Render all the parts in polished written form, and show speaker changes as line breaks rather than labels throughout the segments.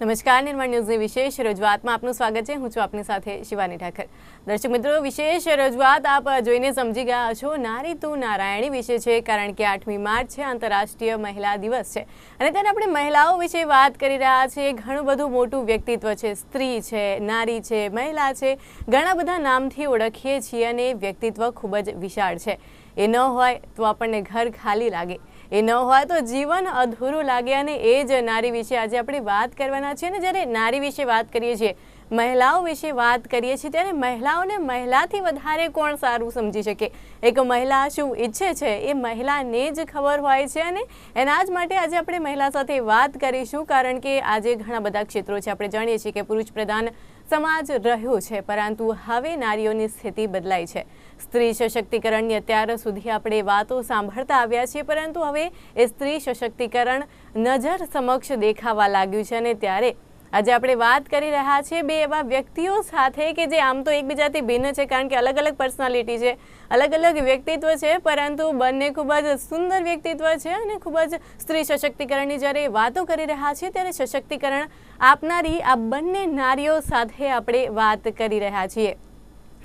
નમસ્કાર, નિર્માણ ન્યૂઝની વિશેષ રજૂઆતમાં આપનું સ્વાગત છે। હું છું આપની સાથે શિવાની ઠાકર। દર્શક મિત્રો, વિશેષ રજૂઆત આપ જોઈને સમજી ગયા છો। નારી તું નારાયણી વિશે છે, કારણ કે 8મી માર્ચ છે, આંતરરાષ્ટ્રીય મહિલા દિવસ છે અને ત્યારે આપણે મહિલાઓ વિશે વાત કરી રહ્યા છીએ। ઘણું બધું મોટું વ્યક્તિત્વ છે, સ્ત્રી છે, નારી છે, મહિલા છે, ઘણા બધા નામથી ઓળખીએ છીએ અને વ્યક્તિત્વ ખૂબ જ વિશાળ છે। એ ન હોય તો આપણને ઘર ખાલી લાગે, એ ન હોય તો જીવન અધૂરું લાગે અને એ જ નારી વિશે આજે આપણે વાત કરવાના છીએ। અને જ્યારે નારી વિશે વાત કરીએ છીએ, મહિલાઓ વિશે વાત કરીએ છીએ, ત્યારે મહિલાઓને મહિલાથી વધારે કોણ સારું સમજી શકે? એક મહિલા શું ઈચ્છે છે એ મહિલાને જ ખબર હોય છે અને એના જ માટે આજે આપણે મહિલા સાથે વાત કરીશું, કારણ કે આજે ઘણા બધા ક્ષેત્રો છે। આપણે જાણીએ છીએ કે પુરુષ પ્રધાન સમાજ રહ્યો છે, પરંતુ હવે નારીઓની સ્થિતિ બદલાઈ છે। સ્ત્રી સશક્તિકરણની અત્યાર સુધી આપણે વાતો સાંભળતા આવ્યા છીએ, પરંતુ હવે એ સ્ત્રી સશક્તિકરણ નજર સમક્ષ દેખાવા લાગ્યું છે અને ત્યારે આજે આપણે વાત કરી રહ્યા છીએ બે એવા વ્યક્તિઓ સાથે કે જે આમ તો એકબીજાથી ભિન્ન છે, કારણ કે અલગ અલગ પર્સનાલિટી છે, અલગ અલગ વ્યક્તિત્વ છે, પરંતુ બંને ખૂબ જ સુંદર વ્યક્તિત્વ છે અને ખૂબ જ સ્ત્રી સશક્તિકરણની જ્યારે વાતો કરી રહ્યા છીએ ત્યારે સશક્તિકરણ આપનારી આ બંને નારીઓ સાથે આપણે વાત કરી રહ્યા છીએ।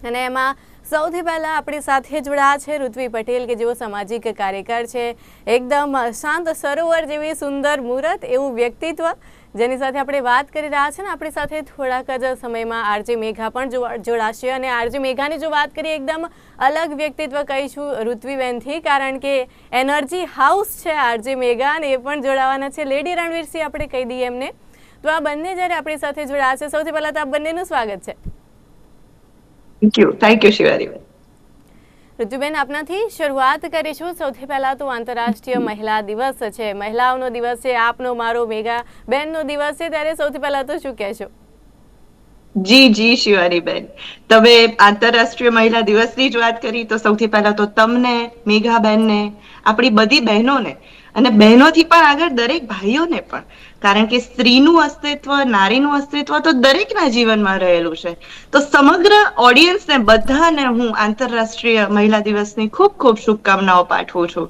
અને એમાં સૌથી પહેલાં આપણી સાથે જોડાયા છે ઋત્વી પટેલ, કે જેઓ સામાજિક કાર્યકર છે। એકદમ શાંત સરોવર જેવી સુંદર મૂરત એવું વ્યક્તિત્વ, જેની સાથે આપણે વાત કરી રહ્યા છે। ને આપણી સાથે થોડાક જ સમયમાં આરજે મેઘા પણ જોડાશે અને આરજે મેઘાની જો વાત કરીએ, એકદમ અલગ વ્યક્તિત્વ કહીશું ઋત્વીબેનથી, કારણ કે એનર્જી હાઉસ છે આરજે મેઘા અને એ પણ જોડાવાના છે। લેડી રણવીરસિંહ આપણે કહી દઈએ એમને। તો આ બંને જ્યારે આપણી સાથે જોડાયા છે, સૌથી પહેલાં તો આ બંનેનું સ્વાગત છે।
Thank you શિવારીબેન।
ઋતુબેન, આપનાથી શરૂઆત કરીશું। સૌથી પહેલાં તો આંતરરાષ્ટ્રીય મહિલા દિવસ છે, મહિલાઓનો દિવસ છે, આપનો મારો મેઘા બેનનો દિવસ છે, ત્યારે સૌથી પહેલાં તો શું કહેશો?
જી શિવારીબેન, તમે આંતરરાષ્ટ્રીય મહિલા દિવસની જ વાત કરી તો સૌથી પહેલા તો તમને, મેઘાબેનને, આપણી બધી બહેનોને અને બહેનોથી પણ આગળ દરેક ભાઈઓને પણ, કારણ કે સ્ત્રીનું અસ્તિત્વ, નારીનું અસ્તિત્વ તો દરેકના જીવનમાં રહેલું છે। તો સમગ્ર ઓડિયન્સને બધાને હું આંતરરાષ્ટ્રીય મહિલા દિવસની ખૂબ ખૂબ શુભકામનાઓ પાઠવું છું।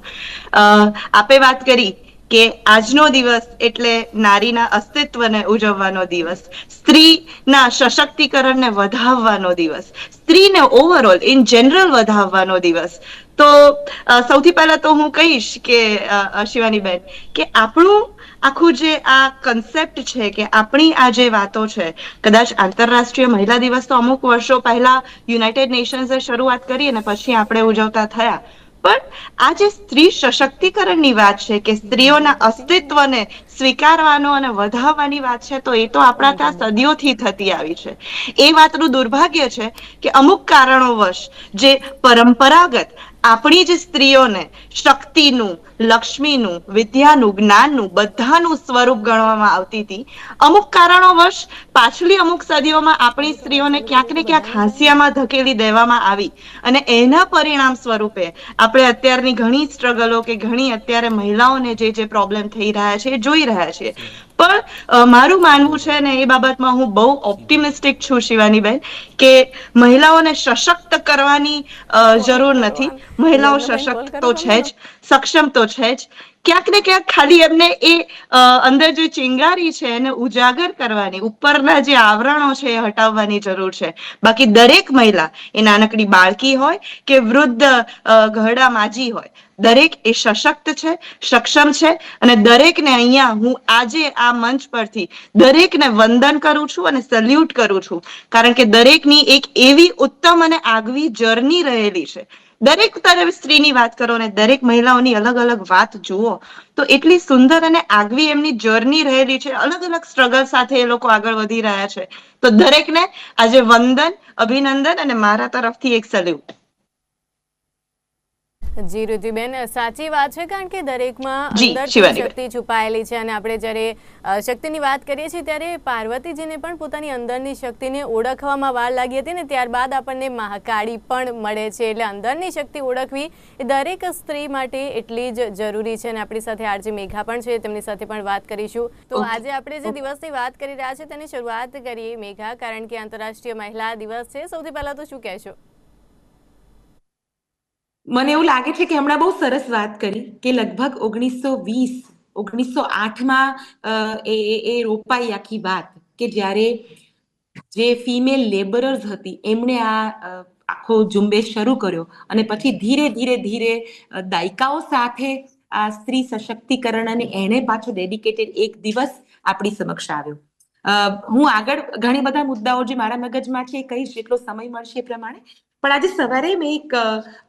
આપે વાત કરી કે આજનો દિવસ એટલે નારીના અસ્તિત્વને ઉજવવાનો દિવસ, સ્ત્રીના સશક્તિકરણને વધાવવાનો દિવસ, સ્ત્રીને ઓવરઓલ ઇન જનરલ વધાવવાનો દિવસ। તો સૌથી પહેલા તો હું કહીશ કે શિવાનીબેન, કે આપણું આખું જે આ કન્સેપ્ટ છે, કે આપણી આ જે વાતો છે, કદાચ આંતરરાષ્ટ્રીય મહિલા દિવસ તો અમુક વર્ષો પહેલા યુનાઇટેડ નેશન્સે શરૂઆત કરી અને પછી આપણે ઉજવતા થયા, પણ આ જે સ્ત્રી સશક્તિકરણની વાત છે, કે સ્ત્રીઓના અસ્તિત્વને સ્વીકારવાનો અને વધાવવાની વાત છે, તો એ તો આપણા ત્યાં સદીઓથી થતી આવી છે। એ વાતનું દુર્ભાગ્ય છે કે અમુક કારણોવશ જે પરંપરાગત આપણી જ સ્ત્રીઓને શક્તિનું, લક્ષ્મીનું, વિદ્યાનું, જ્ઞાનનું બધાનું સ્વરૂપ ગણવામાં આવતી હતી, અમુક કારણોવશ પાછલી અમુક સદીઓમાં આપણી સ્ત્રીઓને ક્યાંક ને ક્યાંક હાંસિયામાં ધકેલી દેવામાં આવી અને એના પરિણામ સ્વરૂપે આપણે અત્યારની ઘણી સ્ટ્રગલો કે ઘણી અત્યારે મહિલાઓને જે પ્રોબ્લેમ થઈ રહ્યા છે એ જોઈ રહ્યા છીએ। પણ મારું માનવું છે ને, એ બાબતમાં હું બહુ ઓપ્ટિમિસ્ટિક છું શિવાનીબેન, કે મહિલાઓને સશક્ત કરવાની જરૂર નથી। મહિલાઓ સશક્ત તો છે જ, સક્ષમ તો છે જ, ક્યાંક ને ક્યાંક ખાલી એમને એ અંદર જે ચિંગારી છે એને ઉજાગર કરવાની, ઉપરના જે આવરણો છે એ હટાવવાની જરૂર છે। બાકી દરેક મહિલા, એ નાનકડી બાળકી હોય કે વૃદ્ધ ઘરડા માજી હોય, દરેક એ સશક્ત છે, સક્ષમ છે અને દરેકને અહીંયા હું આજે આ મંચ પરથી દરેકને વંદન કરું છું અને સેલ્યુટ કરું છું, કારણ કે દરેકની એક એવી ઉત્તમ અને આગવી જર્ની રહેલી છે। દરેક તરફ સ્ત્રીની વાત કરો ને દરેક મહિલાઓની અલગ અલગ વાત જુઓ તો એટલી સુંદર અને આગવી એમની જર્ની રહેલી છે, અલગ અલગ સ્ટ્રગલ સાથે એ લોકો આગળ વધી રહ્યા છે। તો દરેકને આજે વંદન, અભિનંદન અને મારા તરફથી એક સેલ્યુટ।
જી ઋતુબેન, સાચી વાત છે, કારણ કે દરેકમાં
જી
અંદરથી
શિવાનીબેન।
શક્તિ છુપાયેલી છે અને આપણે જ્યારે શક્તિની વાત કરીએ છીએ ત્યારે પાર્વતીજીને પણ પોતાની અંદરની શક્તિને ઓળખવામાં વાર લાગી હતી ને ત્યારબાદ આપણને મહાકાળી પણ મળે છે। એટલે અંદરની શક્તિ ઓળખવી એ દરેક સ્ત્રી માટે એટલી જ જરૂરી છે અને આપણી સાથે આરજે મેઘા પણ છે, તેમની સાથે પણ વાત કરીશું। તો આજે આપણે જે દિવસની વાત કરી રહ્યા છે તેની શરૂઆત કરીએ મેઘા, કારણ કે આંતરરાષ્ટ્રીય મહિલા દિવસ છે। સૌથી પહેલાં તો શું કહેશો?
મને એવું લાગે છે કે હમણાં બહુ સરસ વાત કરી કે લગભગ 1920 1908માં એ રોપાઈ આખી વાત, કે જ્યારે જે ફિમેલ લેબરર્સ હતી એમણે આ આખો ઝુંબેશ શરૂ કર્યો, અને પછી ધીરે ધીરે ધીરે દાયકાઓ સાથે આ સ્ત્રી સશક્તિકરણ અને એને પાછો ડેડિકેટેડ એક દિવસ આપણી સમક્ષ આવ્યો. હું આગળ ઘણી બધા મુદ્દાઓ જે મારા મગજમાં છે એ કહીશ જેટલો સમય મળશે એ પ્રમાણે. પણ આજે સવારે મેં એક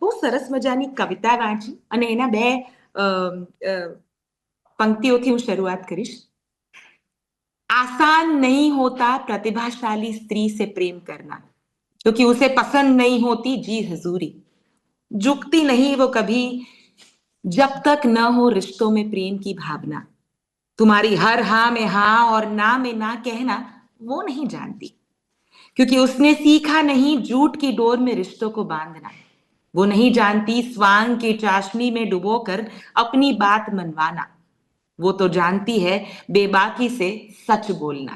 બહુ સરસ મજાની કવિતા વાંચી, અને એના બે पंक्तियों હું શરૂઆત કરીશ. आसान नहीं होता प्रतिभाशाली स्त्री से प्रेम करना, क्योंकि उसे पसंद नहीं होती जी हजूरी, झुकती नहीं वो कभी जब तक न हो रिश्तों में प्रेम की भावना, तुम्हारी हर हाँ में हाँ और ना में ना कहना वो नहीं जानती, क्योंकि उसने सीखा नहीं झूठ की डोर में रिश्तों को बांधना, वो नहीं जानती स्वांग की चाशनी में डुबोकर अपनी बात मनवाना, वो तो जानती है बेबाकी से सच बोलना.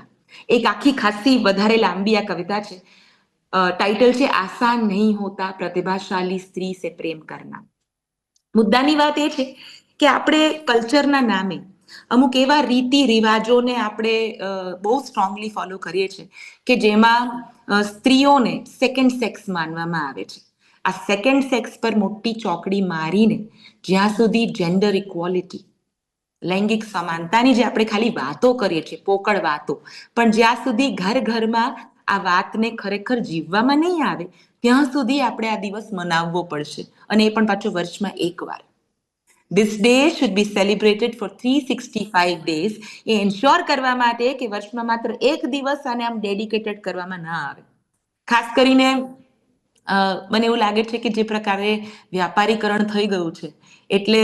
एक आखी खासी વધારે લાંબી આ કવિતા છે. ટાઇટલ છે આસાન નહીં હોતા પ્રતિભાશાલી સ્ત્રી સે પ્રેમ કરના. મુદ્દાની વાત એ છે કે આપણે કલ્ચરના નામે અમુક એવા રીતિ રિવાજોને આપણે બહુ સ્ટ્રોંગલી ફોલો કરીએ છીએ કે જેમાં સ્ત્રીઓને સેકન્ડ સેક્સ માનવામાં આવે છે. આ સેકન્ડ સેક્સ પર મોટી ચોકડી મારીને જ્યાં સુધી જેન્ડર ઇક્વોલિટી, લૈંગિક સમાનતાની જે આપણે ખાલી વાતો કરીએ છીએ, પોકળ વાતો, પણ જ્યાં સુધી ઘર ઘરમાં આ વાતને ખરેખર જીવવામાં નહીં આવે ત્યાં સુધી આપણે આ દિવસ મનાવવો પડશે, અને એ પણ પાછો વર્ષમાં એકવાર. This day should be celebrated for 365 days. A ensure કરવા માટે કે વર્ષમાં માત્ર એક દિવસ આને આમ ડેડિકેટેડ કરવામાં ના આવે. ખાસ કરીને મને એવું લાગે છે કે જે પ્રકારે વ્યાપારીકરણ થઈ ગયું છે, એટલે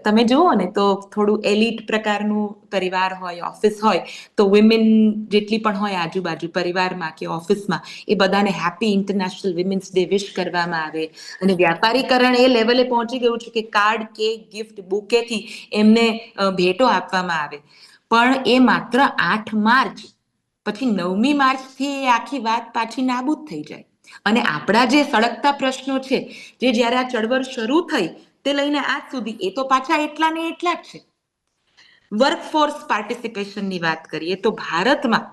તમે જુઓ ને તો થોડું એલિટ પ્રકારનું પરિવાર હોય, ઓફિસ હોય, તો વિમેન જેટલી પણ હોય આજુબાજુ પરિવારમાં કે ઓફિસમાં, એ બધાને હેપી ઇન્ટરનેશનલ વિમેન્સ ડે વિશ કરવામાં આવે. અને વ્યાપારીકરણ એ લેવલે પહોંચી ગયું છે કે કાર્ડ, કેક, ગિફ્ટ, બુકેથી એમને ભેટો આપવામાં આવે. પણ એ માત્ર 8 માર્ચ પછી 9મી માર્ચથી એ આખી વાત પાછી નાબૂદ થઈ જાય. અને આપણા જે સળગતા પ્રશ્નો છે, જે જ્યારે આ ચળવળ શરૂ થઈ તે લઈને આજ સુધી, એ તો પાછા એટલા ને એટલા જ છે. વર્કફોર્સ પાર્ટિસિપેશનની વાત કરીએ તો ભારતમાં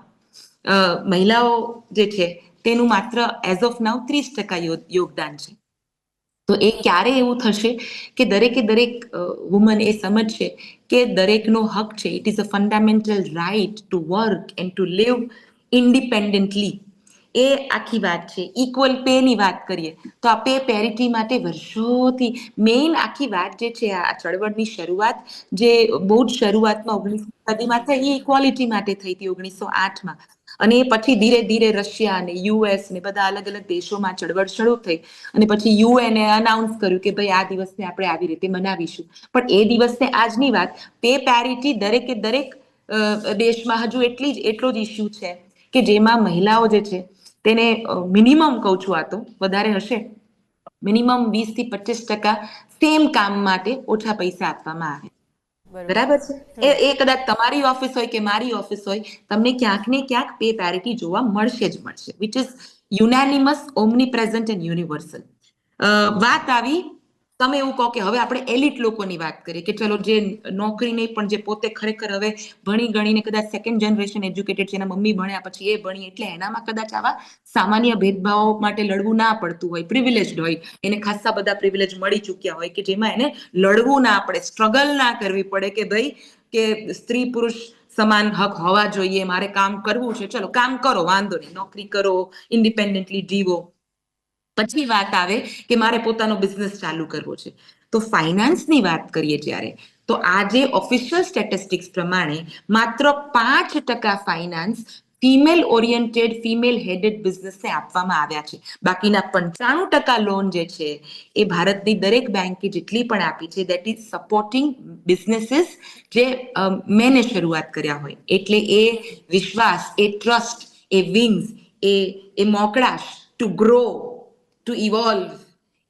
મહિલાઓ જે છે તેનું માત્ર એઝ ઓફ નાઉ 30% યોગદાન છે. તો એ ક્યારે એવું થશે કે દરેકે દરેક વુમન એ સમજશે કે દરેકનો હક છે, it is a fundamental right to work and to live independently. એ આખી વાત છે. ઇક્વલ પે ની વાત કરીએ તો આ પે પેરિટી માટે વર્ષોથી મેઇન આખી વાત જે છે, આ ચળવળની શરૂઆત જે બહુ જ શરૂઆતમાં 19મી સદીમાં થઈ, એ ઇક્વાલિટી માટે થઈ હતી 1908માં. અને પછી ધીરે ધીરે રશિયા અને યુએસ ને બધા અલગ અલગ દેશોમાં ચળવળ શરૂ થઈ, અને પછી યુએનએ અનાઉન્સ કર્યું કે ભાઈ આ દિવસને આપણે આવી રીતે મનાવીશું. પણ એ દિવસને આજની વાત, પે પેરિટી દરેકે દરેક દેશમાં હજુ એટલો જ ઇસ્યુ છે કે જેમાં મહિલાઓ જે છે તેને મિનિમમ કહું છું, આ તો વધારે હશે, મિનિમમ 20-25% સેમ કામ માટે ઓછા પૈસા આપવામાં આવે. બરાબર છે. એ કદાચ તમારી ઓફિસ હોય કે મારી ઓફિસ હોય, તમને ક્યાંક ને ક્યાંક પે પેરિટી જોવા મળશે જ મળશે, which is unanimous, omnipresent and universal. વાત આવી, તમે એવું કહો કે હવે આપણે એલિટ લોકોની વાત કરીએ કે ચલો જે નોકરી નહીં પણ જે પોતે ખરેખર હવે ભણી ગણીને કદાચ સેકન્ડ જનરેશન એજ્યુકેટેડ છે, એના મમ્મી ભણ્યા પછી એ ભણી, એટલે એનામાં કદાચ આવા સામાન્ય ભેદભાવો માટે લડવું ના પડતું હોય, પ્રિવિલેજ્ડ હોય, એને ખાસા બધા પ્રિવિલેજ મળી ચૂક્યા હોય કે જેમાં એને લડવું ના પડે, સ્ટ્રગલ ના કરવી પડે કે ભાઈ કે સ્ત્રી પુરુષ સમાન હક હોવા જોઈએ, મારે કામ કરવું છે, ચલો કામ કરો, વાંધો નહીં, નોકરી કરો, ઇન્ડિપેન્ડન્ટલી જીવો. પછી વાત આવે કે મારે પોતાનો બિઝનેસ ચાલુ કરવો છે. તો ફાઇનાન્સની વાત કરીએ જ્યારે, તો આજે ઓફિશિયલ સ્ટેટિસ્ટિક્સ પ્રમાણે માત્ર 5% finance female oriented, female headed બિઝનેસને આપવામાં આવ્યા છે. બાકીના 95% લોન જે છે એ ભારતની દરેક બેંકે જેટલી પણ આપી છે, દેટ ઇઝ સપોર્ટિંગ બિઝનેસીસ જે મેને શરૂઆત કર્યા હોય. એટલે એ વિશ્વાસ, એ ટ્રસ્ટ, એ વિંગ્સ, એ મોકળાશ ટુ ગ્રો, ટુ ઇવોલ્વ,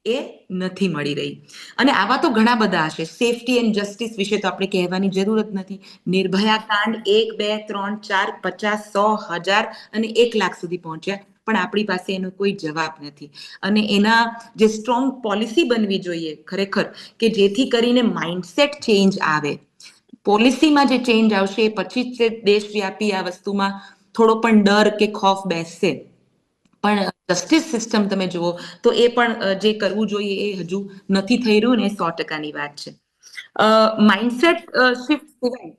એ નથી મળી રહી. અને આવા તો ઘણા બધા હશે. સેફટી એન્ડ જસ્ટિસ વિશે તો આપણે કહેવાની જરૂર જ નથી. નિર્ભયા કાંડ 1, 2, 3, 4, 50, 100, 1000 અને 1 લાખ સુધી પહોંચ્યા, પણ આપણી પાસે એનો કોઈ જવાબ નથી. અને એના જે સ્ટ્રોંગ પોલિસી બનવી જોઈએ ખરેખર, કે જેથી કરીને માઇન્ડસેટ ચેન્જ આવે. પોલિસીમાં જે ચેન્જ આવશે એ પછી જ તે દેશવ્યાપી આ વસ્તુમાં થોડો પણ ડર કે ખોફ બેસશે. પણ જસ્ટિસ સિસ્ટમ તમે જુઓ તો એ પણ જે કરવું જોઈએ એ હજુ નથી થઈ રહ્યું ને 100%ની વાત છે. માઇન્ડસેટ શિફ્ટ સિવાય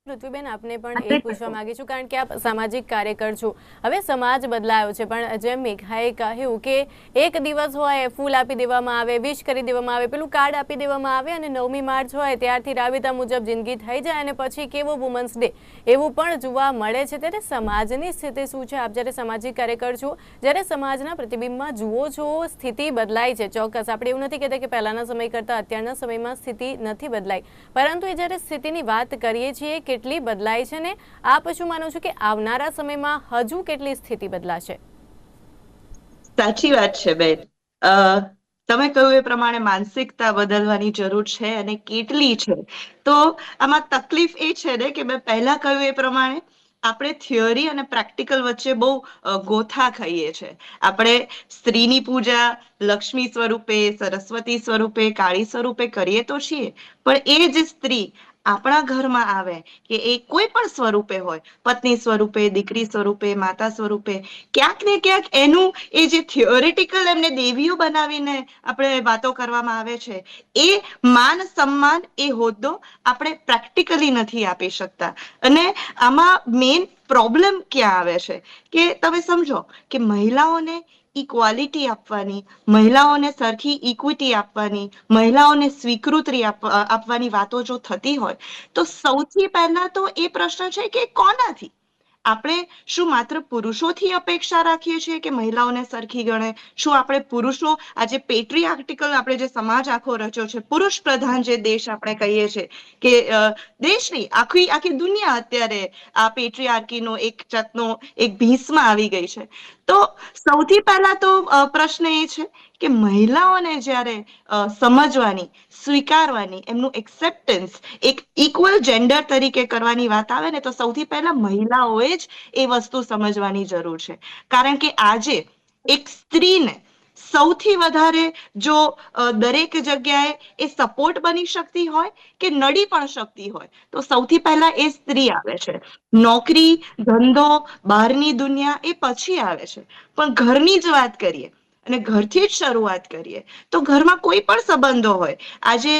પૃથ્વીબેન, આપને પણ એ જ પૂછવા માંગી છું, કારણ કે આપ સામાજિક કાર્યકર છો. હવે સમાજ બદલાયો છે, પણ જેમ મેઘાએ કહ્યું કે એક દિવસ હોય, ફૂલ આપી દેવામાં આવે, વિશ કરી દેવામાં આવે, પેલું કાર્ડ આપી દેવામાં આવે, અને 9મી માર્ચ હોય ત્યારથી રાબેતા મુજબ જિંદગી થઈ જાય, અને પછી કેવો વુમન્સ ડે એવું પણ જોવા મળે છે. ત્યારે સમાજની સ્થિતિ શું છે? આપ જ્યારે સામાજિક કાર્યકર છો, જ્યારે સમાજના પ્રતિબિંબમાં જુઓ છો, સ્થિતિ બદલાય છે ચોક્કસ. આપણે એવું નથી કહેતા કે પહેલાના સમય કરતાં અત્યારના સમયમાં સ્થિતિ નથી બદલાઈ, પરંતુ એ જ્યારે સ્થિતિની વાત કરીએ છીએ કેટલી બદલાય છે, ને આપ શું માનો છો કે આવનારા સમયમાં હજુ કેટલી સ્થિતિ બદલાશે?
સાચી વાત છે બેન. તમે કહ્યું એ પ્રમાણે માનસિકતા બદલવાની જરૂર છે, અને કેટલી છે. તો આમાં તકલીફ એ છે ને કે મેં પહેલા કહ્યું એ પ્રમાણે આપણે થિયરી અને પ્રેક્ટિકલ વચ્ચે બહુ ગોથા ખાઈએ છે. આપણે સ્ત્રીની પૂજા લક્ષ્મી સ્વરૂપે, સરસ્વતી સ્વરૂપે, કાળી સ્વરૂપે કરીએ તો છીએ, પણ એ જ સ્ત્રી આપણા ઘરમાં આવે કે એ કોઈ પણ સ્વરૂપે હોય, પત્ની સ્વરૂપે, દીકરી સ્વરૂપે, માતા સ્વરૂપે, ક્યાંક ને ક્યાંક એનું એ જે થિયોરિટિકલ એમને દેવીઓ બનાવીને આપણે વાતો કરવામાં આવે છે, એ માન સન્માન, એ હોદ્દો આપણે પ્રેક્ટિકલી નથી આપી શકતા. અને આમાં મેઇન પ્રોબ્લેમ ક્યાં આવે છે કે તમે સમજો કે મહિલાઓને ઇક્વાલિટી આપવાની, મહિલાઓને સરખી ઇક્વિટી આપવાની, મહિલાઓને સ્વીકૃતિ આપવાની વાતો જો થતી હોય, તો સૌથી પહેલા તો એ પ્રશ્ન છે કે કોનાથી? આપણે શું માત્ર પુરુષોથી અપેક્ષા રાખીએ છીએ કે મહિલાઓને સરખી ગણે? શું આપણે પુરુષો, આજે પેટ્રીઆર્ટિકલ આપણે જે સમાજ આખો રચ્યો છે, પુરુષ પ્રધાન જે દેશ આપણે કહીએ છીએ, કે દેશની આખી દુનિયા અત્યારે આ પેટ્રીઆર્કીનો એક જાતનો એક ભીંસમાં આવી ગઈ છે. તો સૌથી પહેલા તો પ્રશ્ન એ છે કે મહિલાઓને જ્યારે સમજવાની, સ્વીકારવાની, એમનું એક્સેપ્ટન્સ એક ઇક્વલ જેન્ડર તરીકે કરવાની વાત આવે ને, તો સૌથી પહેલા મહિલાઓએ જ એ વસ્તુ સમજવાની જરૂર છે. કારણ કે આજે એક સ્ત્રીને સૌથી વધારે જો દરેક જગ્યાએ એ સપોર્ટ બની શકતી હોય કે નડી પણ શકતી હોય, તો સૌથી પહેલા એ સ્ત્રી આવે છે. નોકરી, ધંધો, બહારની દુનિયા એ પછી આવે છે. પણ ઘરની જ વાત કરીએ અને ઘરથી જ શરૂઆત કરીએ, તો ઘરમાં કોઈ પણ સંબંધો હોય, આજે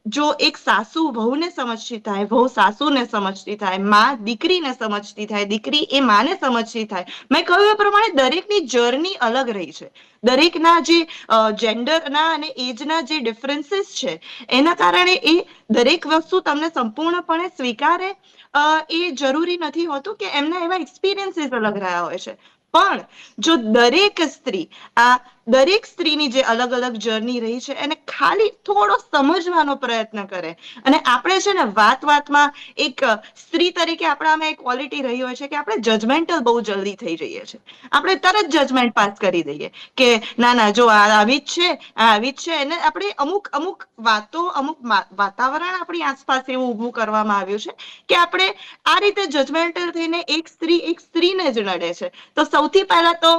જો એક સાસુ વહુને સમજતી થાય, વહુ સાસુને સમજતી થાય, માં દીકરીને સમજતી થાય, દીકરી એ માને સમજતી થાય, મેં કહ્યું એ પ્રમાણે દરેકની જર્ની અલગ રહી છે. દરેકના જે જેન્ડરના અને એજના જે ડિફરન્સીસ છે, એના કારણે એ દરેક વસ્તુ તમને સંપૂર્ણપણે સ્વીકારે એ જરૂરી નથી હોતું, કે એમના એવા એક્સપિરિયન્સીસ અલગ રહ્યા હોય છે. પણ જો દરેક સ્ત્રી, આ દરેક સ્ત્રીની જે અલગ અલગ જર્ની રહી છે, એને ખાલી થોડો સમજવાનો પ્રયત્ન કરે, અને આપણે છે ને વાતમાં એક સ્ત્રી તરીકે આપણામાં એક ક્વોલિટી રહી હોય છે કે આપણે જજમેન્ટલ બહુ જલ્દી થઈ જઈએ છીએ. આપણે તરત જજમેન્ટ પાસ કરી દઈએ કે ના જો આ આવી જ છે, આ આવી જ છે. એને આપણે અમુક વાતો, અમુક વાતાવરણ આપણી આસપાસ એવું ઊભું કરવામાં આવ્યું છે કે આપણે આ રીતે જજમેન્ટલ થઈને એક સ્ત્રીને જ નડે છે. તો સૌથી પહેલા તો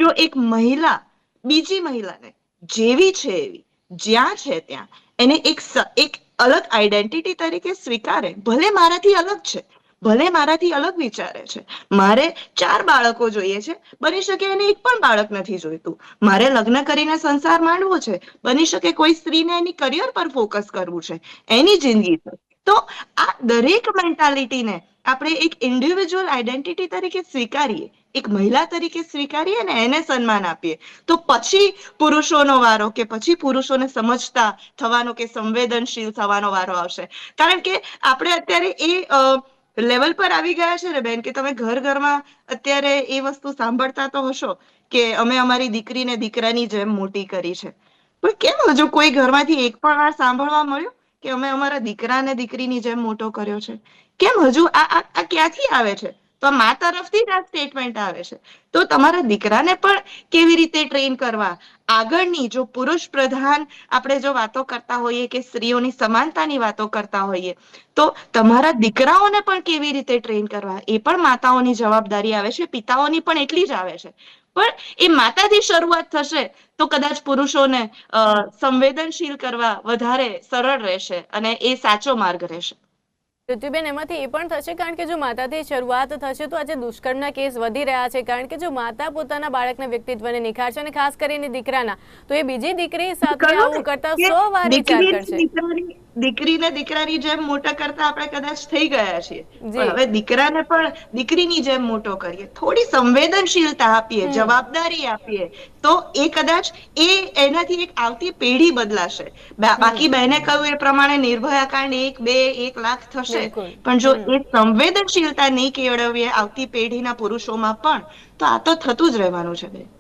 જો એક મહિલા બીજી મહિલાને જેવી છે એવી, જ્યાં છે ત્યાં, એને એક અલગ આઈડેન્ટિટી તરીકે સ્વીકારે. ભલે મારાથી અલગ છે, ભલે મારાથી અલગ વિચારે છે, મારે 4 બાળકો જોઈએ છે, બની શકે એને એક પણ બાળક નથી જોઈતું, મારે લગ્ન કરીને સંસાર માંડવો છે, બની શકે કોઈ સ્ત્રીને એની કરિયર પર ફોકસ કરવું છે, એની જિંદગી પર. તો આ દરેક મેન્ટાલિટીને આપણે એક ઇન્ડિવિજ્યુઅલ આઈડેન્ટિટી તરીકે સ્વીકારીએ, એક મહિલા તરીકે સ્વીકારીએ ને એને સન્માન આપીએ, તો પછી પુરુષોનો વારો, કે પછી પુરુષોને સમજતા થવાનો કે સંવેદનશીલ થવાનો વારો આવશે. કારણ કે આપણે અત્યારે એ લેવલ પર આવી ગયા છે ને બેન, કે તમે ઘરમાં અત્યારે એ વસ્તુ સાંભળતા તો હશો કે અમે અમારી દીકરીને દીકરાની જેમ મોટી કરી છે. પણ કેમ હજુ કોઈ ઘરમાંથી એક પણ વાર સાંભળવા મળ્યું કે અમે અમારા દીકરાને દીકરીની જેમ મોટો કર્યો છે? કેમ હજુ આ ક્યાંથી આવે છે? તો આ મા તરફથી જ આ સ્ટેટમેન્ટ આવે છે. તો તમારા દીકરાને પણ કેવી રીતે ટ્રેન કરવા? આગળની જો પુરુષ પ્રધાન આપણે જો વાતો કરતા હોઈએ, કે સ્ત્રીઓની સમાનતાની વાતો કરતા હોઈએ, તો તમારા દીકરાઓને પણ કેવી રીતે ટ્રેન કરવા, એ પણ માતાઓની જવાબદારી આવે છે, પિતાઓની પણ એટલી જ આવે છે. પણ એ માતાથી શરૂઆત થશે તો કદાચ પુરુષોને સંવેદનશીલ કરવા વધારે સરળ રહેશે અને એ સાચો માર્ગ રહેશે.
ઋતુબેન, એમાંથી એ પણ થશે કારણ કે જો માતાથી શરૂઆત થશે તો આજે દુષ્કર્મના કેસ વધી રહ્યા છે, કારણ કે જો માતા પોતાના બાળકના વ્યક્તિત્વને નિખારશે અને ખાસ કરીને દીકરાના, તો એ બીજી દીકરી સાથે આવું કરતા 100 વાર વિચાર કરશે.
દીકરીને દીકરાની જેમ મોટા કરતા આપણે કદાચ થઈ ગયા છીએ, પણ હવે દીકરાને પણ દીકરીની જેમ મોટો કરીએ, થોડી સંવેદનશીલતા આપીએ, જવાબદારી આપીએ, તો એ કદાચ એનાથી એક આવતી પેઢી બદલાશે. બાકી બહેને કહ્યું એ પ્રમાણે નિર્ભયા કાંડ 1, 2, 1 લાખ થશે, પણ જો એ સંવેદનશીલતા નહીં કેળવીએ આવતી પેઢીના પુરુષોમાં પણ, તો આ તો થતું જ રહેવાનું છે બેન.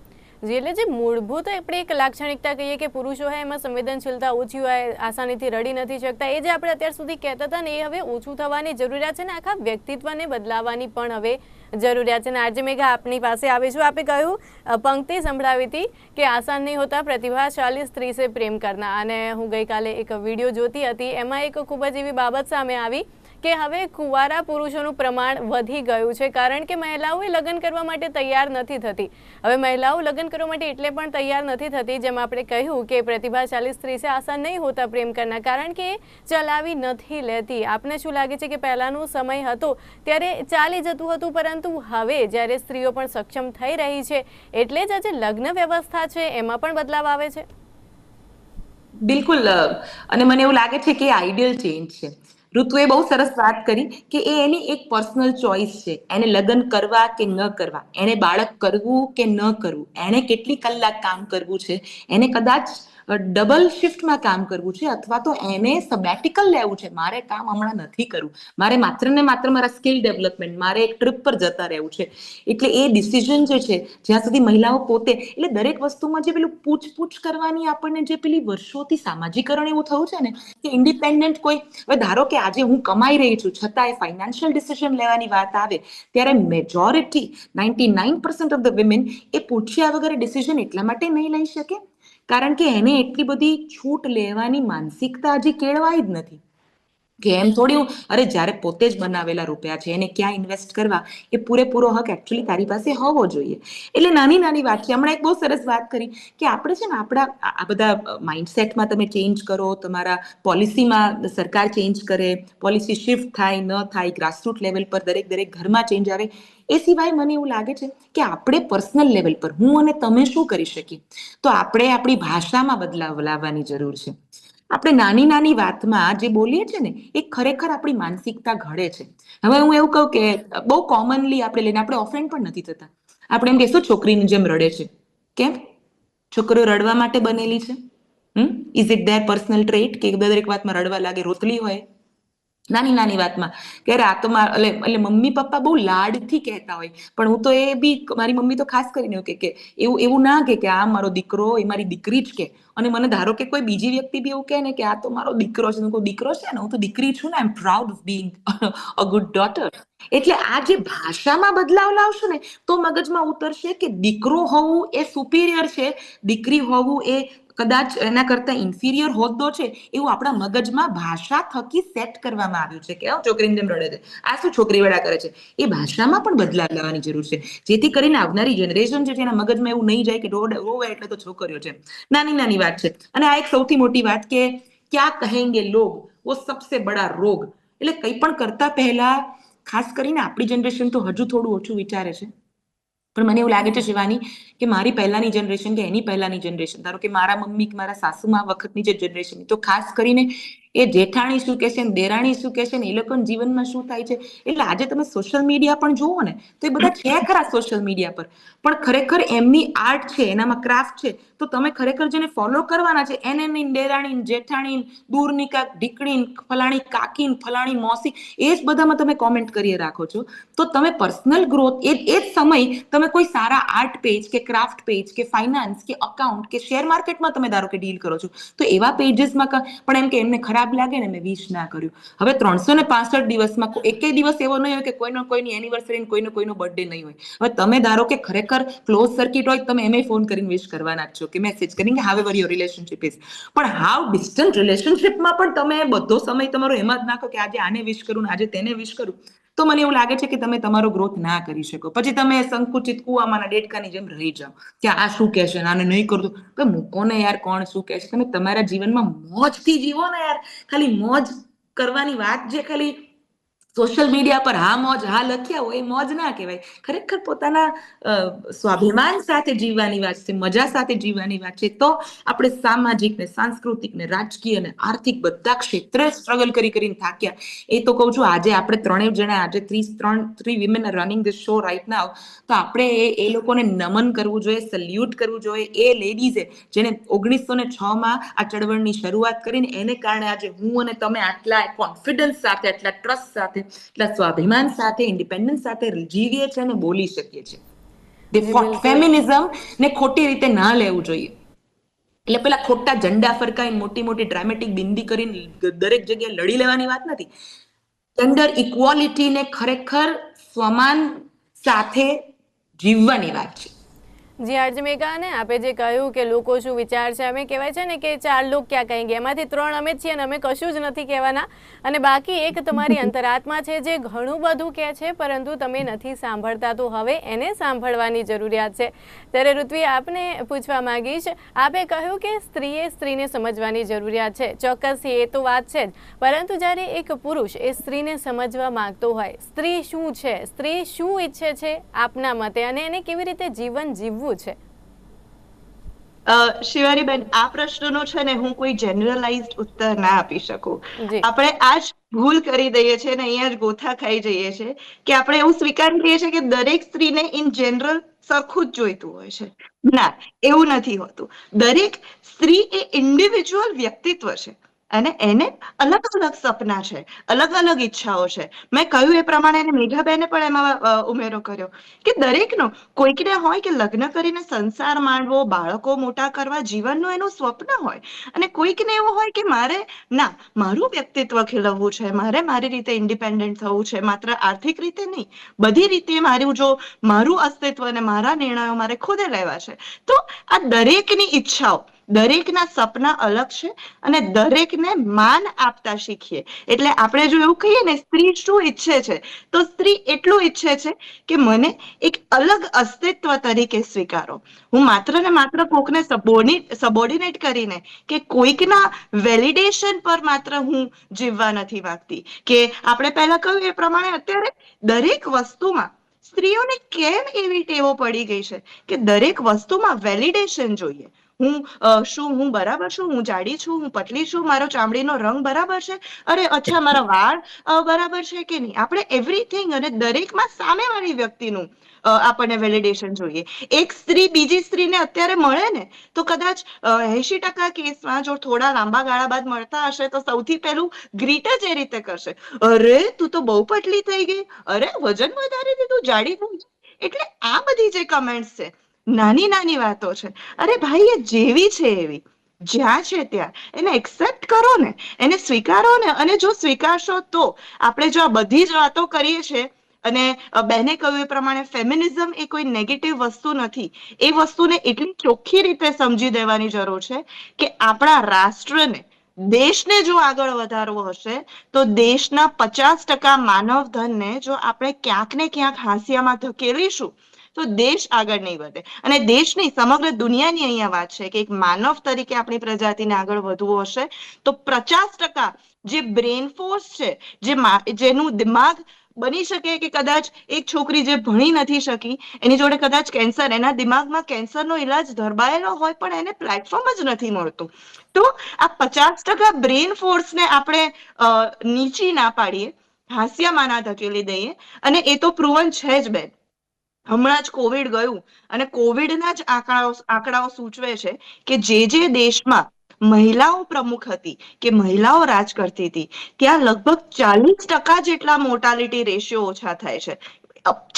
એટલે જે મૂળભૂત આપણે એક લાક્ષણિકતા કહીએ કે પુરુષો હોય એમાં સંવેદનશીલતા ઓછી હોય, આસાનીથી રડી નથી શકતા, એ જે આપણે અત્યાર સુધી કહેતા હતા ને એ હવે ઓછું થવાની જરૂરિયાત છે ને આખા વ્યક્તિત્વને બદલાવાની પણ હવે જરૂરિયાત છે. ને આજે મેઘા આપની પાસે આવીશું. આપે કહ્યું પંક્તિ સંભળાવી હતી કે આસાન નહીં હોતા પ્રતિભાશાળી સ્ત્રી સે પ્રેમ કરના, અને હું ગઈકાલે એક વિડીયો જોતી હતી, એમાં એક ખૂબ જ એવી બાબત સામે આવી કે હવે કુંવારા પુરુષોનું પ્રમાણ વધી ગયું છે, કારણ કે મહિલાઓ લગ્ન કરવા માટે તૈયાર નથી થતી. હવે મહિલાઓ લગ્ન કરવા માટે એટલે પણ તૈયાર નથી થતી, જેમ આપણે કહ્યું કે પ્રતિભાશાળી સ્ત્રી સે આસાન નહીં હોતા પ્રેમ કરના, કારણ કે ચલાવી નથી લેતી. આપને શું લાગે છે કે પહેલાનો સમય હતો ત્યારે ચાલી જતું હતું, પરંતુ હવે જ્યારે સ્ત્રીઓ પણ સક્ષમ થઈ રહી છે એટલે જ આજે લગ્ન વ્યવસ્થા છે એમાં પણ બદલાવ આવે છે?
બિલકુલ. અને મને એવું લાગે છે કે આઈડિયલ ચેન્જ છે. ઋતુએ બહુ સરસ વાત કરી કે એ એની એક પર્સનલ ચોઇસ છે, એને લગ્ન કરવા કે ન કરવા, એને બાળક કરવું કે ન કરવું, એને કેટલી કલાક કામ કરવું છે, એને કદાચ ડબલ શિફ્ટમાં કામ કરવું છે અથવા તો એને સબેટિકલ લેવું છે, મારે કામ હમણાં નથી કરવું, મારે માત્ર ને માત્ર મારા સ્કિલ ડેવલપમેન્ટ, મારે એક ટ્રીપ પર જતા રહેવું છે. એટલે એ ડિસિઝન જે છે, જ્યાં સુધી મહિલાઓ પોતે, એટલે દરેક વસ્તુમાં જે પેલું પૂછ કરવાની આપણને જે પેલી વર્ષોથી સામાજિકરણ એવું થયું છે ને કે ઇન્ડિપેન્ડન્ટ કોઈ, હવે ધારો કે આજે હું કમાઈ રહી છું છતાં એ ફાઇનાન્શિયલ ડિસિઝન લેવાની વાત આવે ત્યારે મેજોરિટી 99% ઓફ ધ વિમેન એ પૂછ્યા વગર ડિસિઝન એટલા માટે નહીં લઈ શકે કારણ કે એને એટલી બધી છૂટ લેવાની માનસિકતા હજી કેળવાઈ જ નથી. કે એમ થોડી અરે જ્યારે પોતે જ બનાવેલા રૂપિયા છે એને ક્યાં ઇન્વેસ્ટ કરવા એ પૂરેપૂરો હક એકચ્યુઅલી તારી પાસે હોવો જોઈએ. એટલે નાની નાની વાત છે. હમણાં એક બહુ સરસ વાત કરી કે આપણે છે ને આપણા આ બધા માઇન્ડસેટમાં તમે ચેન્જ કરો, તમારા પોલિસીમાં સરકાર ચેન્જ કરે, પોલિસી શિફ્ટ થાય ન થાય, ગ્રાસરૂટ લેવલ પર દરેક ઘરમાં ચેન્જ આવે. એ સિવાય મને એવું લાગે છે કે આપણે પર્સનલ લેવલ પર હું અને તમે શું કરી શકીએ, તો આપણે આપણી ભાષામાં બદલાવ લાવવાની જરૂર છે. આપણે નાની નાની વાતમાં જે બોલીએ છીએ ને એ ખરેખર આપણી માનસિકતા ઘડે છે. હવે હું એવું કહું કે બહુ કોમનલી આપણે લઈને આપણે ઓફેન્ડ પણ નથી થતા. આપણે એમ કહીશું છોકરીની જેમ રડે છે. કેમ? છોકરીઓ રડવા માટે બનેલી છે? Is it there personal trait કે દરેક વાતમાં રડવા લાગે, રોતલી હોય? નાની નાની વાતમાં કે આ તો એટલે મમ્મી પપ્પા બહુ લાડથી કહેતા હોય, પણ હું તો એ બી મારી મમ્મી તો ખાસ કરીને કે એવું ના કે આ મારો દીકરો, એ મારી દીકરી જ કે. અને મને ધારો કે કોઈ બીજી વ્યક્તિ બી એવું કહે ને કે આ તો મારો દીકરો છે, કોઈ દીકરો છે ને, હું તો દીકરી છું ને, I am proud of being a good daughter. એટલે આ જે ભાષામાં બદલાવ લાવશો ને તો મગજમાં ઉતરશે કે દીકરો હોવું એ સુપિરિયર છે, દીકરી હોવું એ કદાચ એના કરતા ઇન્ફિરિયર હોદ્દો છે, એવું આપણા મગજમાં ભાષા થકી સેટ કરવામાં આવ્યું છે કે છોકરીની જેમ રડે છે, આ શું છોકરી વેળા કરે છે. એ ભાષામાં પણ બદલાવ લાવવાની જરૂર છે, જેથી કરીને આવનારી જનરેશન છે એના મગજમાં એવું નહીં જાય કે રોવે એટલે તો છોકરીઓ છે. નાની નાની વાત છે. અને આ એક સૌથી મોટી વાત કે ક્યાં કહેંગે લોગ વો સબસે બડા રોગ. એટલે કંઈ પણ કરતા પહેલા ખાસ કરીને આપણી જનરેશન તો હજુ થોડું ઓછું વિચારે છે, પણ મને એવું લાગે છે શિવાની કે મારી પહેલાની જનરેશન કે એની પહેલાની જનરેશન, ધારો કે મારા મમ્મી કે મારા સાસુમાં વખતની જે જનરેશન, તો ખાસ કરીને એ જેઠાણી શું કહેશે ને દેરાણી શું કહેશે ને એ લોકોના જીવનમાં શું થાય છે. એટલે આજે તમે સોશિયલ મીડિયા પણ જુઓ ને તો એ બધા છે ખરા સોશિયલ મીડિયા પર, પણ ખરેખર એમની આર્ટ છે, એનામાં ક્રાફ્ટ છે, તો તમે ખરેખર જેને ફોલો કરવાના છે એને દેરાણી, જેઠાણી, દૂરની કાક ઢીકણી, ફલાણી કાકી, ફલાણી મોસી, એ જ બધામાં તમે કોમેન્ટ કરી રાખો છો. તો તમે પર્સનલ ગ્રોથ એ જ સમય તમે કોઈ સારા આર્ટ પેજ કે ક્રાફ્ટ પેજ કે ફાઇનાન્સ કે અકાઉન્ટ કે શેર માર્કેટમાં તમે ધારો કે ડીલ કરો છો, તો એવા પેજીસમાં પણ એમ કે એમને ખરાબ લાગે ને મેં વિશ ના કર્યું. હવે 365 દિવસમાં એકેય દિવસ એવો નહીં હોય કે કોઈની એનિવર્સરી, કોઈનો બર્થડે નહીં હોય. હવે તમે ધારો કે ખરેખર ક્લોઝ સર્કિટ હોય, તમે એમ ફોન કરીને વિશ કરવાના જ છો કે મેસેજ કરીને કે હાવ એવર યોર રિલેશનશિપ ઇઝ. પણ હાવ ડિસ્ટન્ટ રિલેશનશિપમાં પણ તમે બધો સમય તમારો એમાં જ નાખો કે આજે આને વિશ કરું, આજે તેને વિશ કરું, તો મને એવું લાગે છે કે તમે તમારો ગ્રોથ ના કરી શકો. પછી તમે સંકુચિત કુવામાંના ડેડકાની જેમ રહી જાઓ કે આ શું કહેશે, આને નહીં કરતું, કે મૂકો ને યાર, કોણ શું કહેશે. તમે તમારા જીવનમાં મોજથી જીવો ને યાર. ખાલી મોજ કરવાની વાત જે ખાલી સોશિયલ મીડિયા પર હા મોજ હા લખ્યા હોય એ મોજ ના કહેવાય. ખરેખર પોતાના સ્વાભિમાન સાથે જીવવાની વાત છે, મજા સાથે જીવવાની વાત છે. તો આપણે સામાજિક ને સાંસ્કૃતિક ને રાજકીય ને આર્થિક બધા ક્ષેત્રે સ્ટ્રગલ કરીને થાક્યા. એ તો કહું છું, આજે આપણે ત્રણેય જણા, આજે three women R running the show right now, તો આપણે એ લોકોને નમન કરવું જોઈએ, સલ્યુટ કરવું જોઈએ. એ લેડીઝે જેને 1906 આ ચળવળની શરૂઆત કરીને, એને કારણે આજે હું અને તમે આટલા કોન્ફિડન્સ સાથે, આટલા ટ્રસ્ટ સાથે, એટલા સ્વાભિમાન સાથે, ઇન્ડિપેન્ડન્સ સાથે જીવીએ છીએ અને બોલી શકીએ છીએ.
જી બિલકુલ.
ફેમિનિઝમ ને ખોટી રીતે ના લેવું જોઈએ. એટલે પેલા ખોટા ઝંડા ફરકાઈને મોટી મોટી ડ્રામેટિક બિંદી કરીને દરેક જગ્યાએ લડી લેવાની વાત નથી. જેન્ડર ઇક્વાલિટીને ખરેખર સમાન સાથે જીવવાની વાત છે.
જી આજે મેઘા ને આપે જે કહ્યું કે લોકો શું વિચાર છે, અમે કહેવાય છે ને કે 4 લોગ ક્યાં કહેંગે, એમાંથી 3 અમે છીએ અને અમે કશું જ નથી કહેવાના, અને બાકી એક તમારી અંતરાત્મા છે જે ઘણું બધું કહે છે પરંતુ તમે નથી સાંભળતા, તો હવે એને સાંભળવાની જરૂરિયાત છે. ત્યારે ઋત્વી, આપને પૂછવા માંગીશ, આપે કહ્યું કે સ્ત્રીને સમજવાની જરૂરિયાત છે. ચોક્કસથી એ તો વાત છે જ, પરંતુ જ્યારે એક પુરુષ એ સ્ત્રીને સમજવા માંગતો હોય, સ્ત્રી શું છે, સ્ત્રી શું ઈચ્છે છે આપના મતે, અને એને કેવી રીતે જીવન જીવવું છે?
શિવાનીબેન, આ પ્રશ્નનો છે ને હું કોઈ જેનરલાઇઝ્ડ ઉત્તર ના આપી શકું.
જી
આપણે આ જ ભૂલ કરી દઈએ છીએ ને અહીંયા જ ગોથા ખાઈ જઈએ છીએ કે આપણે એવું સ્વીકારી લઈએ છીએ કે દરેક સ્ત્રીને ઇન જનરલ સરખું જ જોઈતું હોય છે. ના, એવું નથી હોતું. દરેક સ્ત્રી એ ઇન્ડિવિજ્યુઅલ વ્યક્તિત્વ છે અને એને અલગ અલગ સપના છે, અલગ અલગ ઈચ્છાઓ છે. મેં કહ્યું એ પ્રમાણે મેઘાબેને પણ એમાં ઉમેરો કર્યો કે દરેકનો, કોઈકને હોય કે લગ્ન કરીને સંસાર માંડવો, બાળકો મોટા કરવા, જીવનનું એનું સ્વપ્ન હોય, અને કોઈકને એવું હોય કે મારું વ્યક્તિત્વ ખીલવવું છે, મારે મારી રીતે ઇન્ડિપેન્ડન્ટ થવું છે, માત્ર આર્થિક રીતે નહીં, બધી રીતે મારું અસ્તિત્વ અને મારા નિર્ણયો મારે ખુદે લેવા છે. તો આ દરેકની ઈચ્છાઓ, દરેકના સપના અલગ છે અને દરેકને માન આપતા શીખીએ. એટલે આપણે જો એવું કહીએ ને, સ્ત્રી શું ઈચ્છે છે, તો સ્ત્રી એટલું ઈચ્છે છે કે મને એક અલગ અસ્તિત્વ તરીકે સ્વીકારો. હું માત્ર ને માત્ર કોકને સબોર્ડિનેટ કરીને કે કોઈકના વેલિડેશન પર માત્ર હું જીવવા નથી માંગતી. કે આપણે પહેલા કહ્યું એ પ્રમાણે અત્યારે દરેક વસ્તુમાં સ્ત્રીઓને કેમ એવી ટેવો પડી ગઈ છે કે દરેક વસ્તુમાં વેલિડેશન જોઈએ. હું બરાબર છું, હું જાડી છું, હું પતલી છું, મારો ચામડીનો રંગ બરાબર છે, અરે અચ્છા મારા વાળ બરાબર છે કે નહીં. આપણે એવરીથિંગ અને દરેકમાં સામેવાળી વ્યક્તિનું આપણને વેલિડેશન જોઈએ. એક સ્ત્રી બીજી સ્ત્રીને અત્યારે મળે ને તો કદાચ 80% કેસમાં જો થોડા લાંબા ગાળા બાદ મળતા હશે તો સૌથી પહેલું ગ્રીટ જ એ રીતે કરશે, અરે તું તો બહુ પતલી થઈ ગઈ, અરે વજન વધારી દીધું, જાડી થઈ ગઈ. એટલે આ બધી જે કમેન્ટ્સ છે, નાની નાની વાતો છે, અરે ભાઈ એ જેવી છે એવી, જ્યાં છે ત્યાં એને એક્સેપ્ટ કરો ને, એને સ્વીકારો ને. અને જો સ્વીકારશો તો આપણે જો આ બધી જ વાતો કરીએ છીએ, અને બેને કહ્યું એ પ્રમાણે ફેમિનિઝમ એ કોઈ નેગેટિવ વસ્તુ નથી. એ વસ્તુને એટલી ચોખ્ખી રીતે સમજી દેવાની જરૂર છે કે આપણા રાષ્ટ્રને, દેશને જો આગળ વધારવો હશે તો દેશના 50% માનવ ધનને જો આપણે ક્યાંક ને ક્યાંક હાંસિયામાં ધકેલીશું તો દેશ આગળ નહીં વધે. અને દેશની સમગ્ર દુનિયાની અહીંયા વાત છે કે એક માનવ તરીકે આપણી પ્રજાતિને આગળ વધવું હશે તો 50% જે બ્રેન ફોર્સ છે, જેનું દિમાગ બની શકે કે કદાચ એક છોકરી જે ભણી નથી શકી, એની જોડે કદાચ કેન્સર, એના દિમાગમાં કેન્સરનો ઈલાજ ધરબાયેલો હોય પણ એને પ્લેટફોર્મ જ નથી મળતું. તો આ 50% બ્રેન ફોર્સને આપણે નીચી ના પાડીએ, હાસ્યમાં ના ધકેલી દઈએ. અને એ તો પ્રૂવન છે જ બેન. હમણાં જ કોવિડ ગયું અને કોવિડના જ આંકડાઓ સૂચવે છે કે જે દેશમાં મહિલાઓ પ્રમુખ હતી, કે મહિલાઓ રાજ કરતી હતી, ત્યાં લગભગ 40% જેટલા મોર્ટાલિટી રેશિયો ઓછા થાય છે.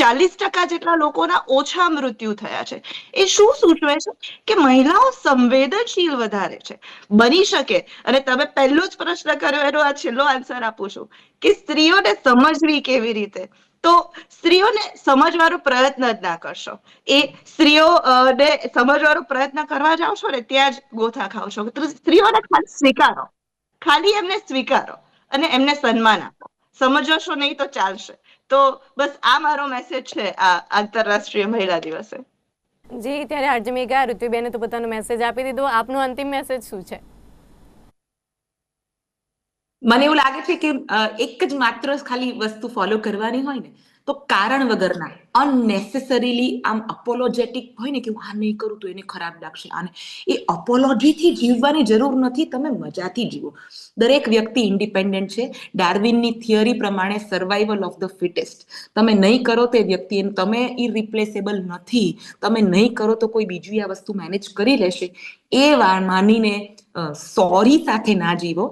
40% જેટલા લોકોના ઓછા મૃત્યુ થયા છે. એ શું સૂચવે છે કે મહિલાઓ સંવેદનશીલ વધારે છે. બની શકે, અને તમે પહેલો જ પ્રશ્ન કર્યો એનો આ છેલ્લો આન્સર આપું છું કે સ્ત્રીઓને સમજવી કેવી રીતે. તો સ્ત્રીઓને સમજવાનો પ્રયત્ન જ ના કરશો, એ સ્ત્રીઓને સમજવાનો પ્રયત્ન કરવા જાવ છો ને ત્યાં જ ગોથા ખાવ છો. સ્ત્રીઓને ખાલી સ્વીકારો, ખાલી એમને સ્વીકારો અને એમને સન્માન આપો. સમજશો નહીં તો ચાલશે, તો બસ આ મારો મેસેજ છે આ આંતરરાષ્ટ્રીય મહિલા દિવસે.
જી, ત્યારે આરજે મેઘા, ઋત્વિબેને તો પોતાનો મેસેજ આપી દીધો. આપનો અંતિમ મેસેજ શું છે?
મને એવું લાગે છે કે એક જ માત્ર ખાલી વસ્તુ ફોલો કરવાની હોય ને, તો કારણ વગરના અનનેસેસરીલી આમ અપોલોજેટિક હોય ને કે હું આ નહીં કરું તો એને ખરાબ લાગશે, આને એ અપોલોજીથી જીવવાની જરૂર નથી. તમે મજાથી જીવો. દરેક વ્યક્તિ ઇન્ડિપેન્ડન્ટ છે. ડાર્વિનની થિયરી પ્રમાણે સર્વાઈવલ ઓફ ધ ફિટેસ્ટ. તમે નહીં કરો તો એ વ્યક્તિ, તમે ઇરિપ્લેસેબલ નથી, તમે નહીં કરો તો કોઈ બીજું આ વસ્તુ મેનેજ કરી લેશે, એ માનીને સોરી સાથે ના જીવો.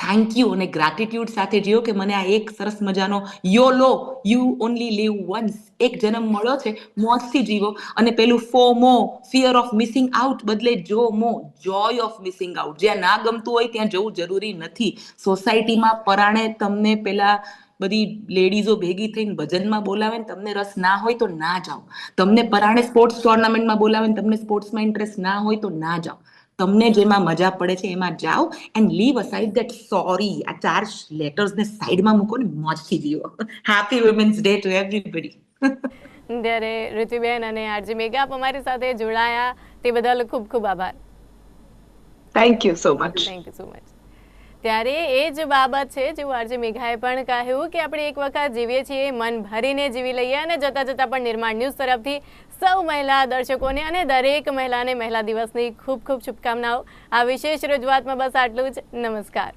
થેન્ક યુ અને ગ્રેટિટ્યુડ સાથે જીવો કે મને આ એક સરસ મજાનો YOLO, you only live once, એક જન્મ મળ્યો છે, મોજથી જીવો. અને પેલું FOMO, fear of missing out બદલે JOMO, joy of missing out. જ્યાં ના ગમતું હોય ત્યાં જવું જરૂરી નથી. સોસાયટીમાં પરાણે તમને પેલા બધી લેડીઝો ભેગી થઈને ભજનમાં બોલાવે ને તમને રસ ના હોય તો ના જાઓ. તમને પરાણે સ્પોર્ટ્સ ટુર્નામેન્ટમાં બોલાવે ને તમને સ્પોર્ટ્સમાં ઇન્ટરેસ્ટ ના હોય તો ના જાઓ. તમને જેમાં મજા પડે છે એમાં જાઓ and leave aside that sorry. આ 4 લેટર્સને સાઈડમાં મૂકો ને મોજથી જીવો. Happy women's day to everybody.
ત્યારે ઋત્વિબેન અને આરજે મેઘા, આપ અમારી સાથે જોડાયા તે બદલ ખૂબ ખૂબ આભાર.
Thank you so much.
Thank you so much. ત્યારે એ જ બાબત છે જેવું આરજે મેઘાએ પણ કહ્યું કે આપણે એક વખત જીવીએ છીએ, મન ભરીને જીવી લઈએ. અને જતા જતા પણ નિર્માણ ન્યૂઝ તરફથી સૌ મહિલા દર્શકોને અને દરેક મહિલાને મહિલા દિવસની ખૂબ ખૂબ શુભકામનાઓ. આ વિશેષ રજૂઆતમાં બસ આટલું જ. નમસ્કાર.